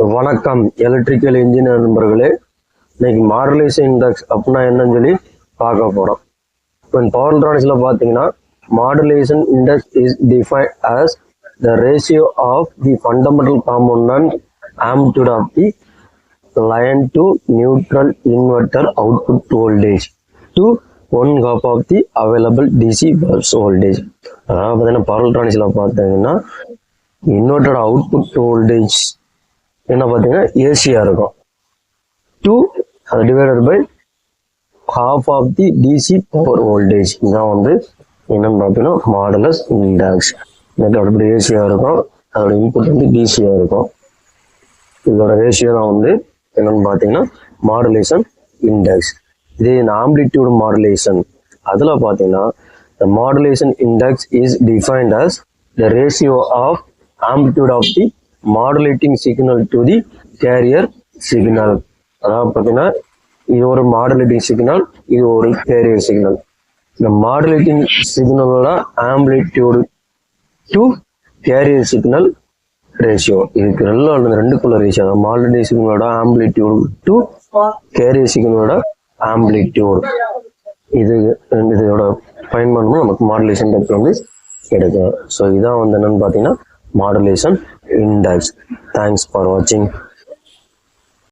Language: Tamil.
வணக்கம் எலக்ட்ரிக்கல் இன்ஜினியர் நண்பர்களே. இன்னைக்கு மாடுலேஷன் இண்டெக்ஸ் அப்படின்னா என்னன்னு சொல்லி பார்க்க போறோம். இப்போ பவர் எலக்ட்ரானிக்ஸ்ல பார்த்தீங்கன்னா modulation index is defined as the ratio of the fundamental component amplitude of the line to neutral inverter output voltage to 1 half of the available DC pulse voltage. அதாவது பார்த்தீங்கன்னா பவர் எலக்ட்ரானிக்ஸ்ல பார்த்தீங்கன்னா இன்வெர்டரோட அவுட்புட் வோல்டேஜ் என்ன பார்த்தீங்கன்னா ஏசியா இருக்கும். 2 அது divided by half of the DC power voltage. இதான் வந்து என்னன்னு பார்த்தீங்கன்னா மாடுலஸ் இண்டெக்ஸ். இதோட ஏசியா இருக்கும், அதோட இன்புட் வந்து டிசியா இருக்கும். இதோட ரேஷியோ தான் வந்து என்னன்னு பார்த்தீங்கன்னா மாடுலேஷன் இண்டெக்ஸ். இதே இந்த ஆம்பிளிடியூட் மாடுலேஷன் அதில் பார்த்தீங்கன்னா the modulation index is defined as the ratio of amplitude of the modulating signal to the carrier signal. அதாவது பார்த்தீங்கன்னா இது ஒரு மாடுலேட்டிங் சிக்னல், இது ஒரு கேரியர் சிக்னல். இந்த மாடுலேட்டிங் சிக்னலோட amplitude to carrier signal ratio, இதுக்கு ரெண்டுக்குள்ள ரேஷியோ. மாடுலேட்டிங் சிக்னலோட ஆம்பிளிடியூட் டு கேரியர் சிக்னலோட ஆம்பிளிடியூட், இதோட ஃபைன் பண்ணணும் நமக்கு மாடுலேஷன் இண்டெக்ஸ் வந்து கிடைக்கும். ஸோ இதான் வந்து என்னன்னு பார்த்தீங்கன்னா மாடுலேஷன் இண்டெக்ஸ். தேங்க்ஸ் ஃபார் வாட்சிங்.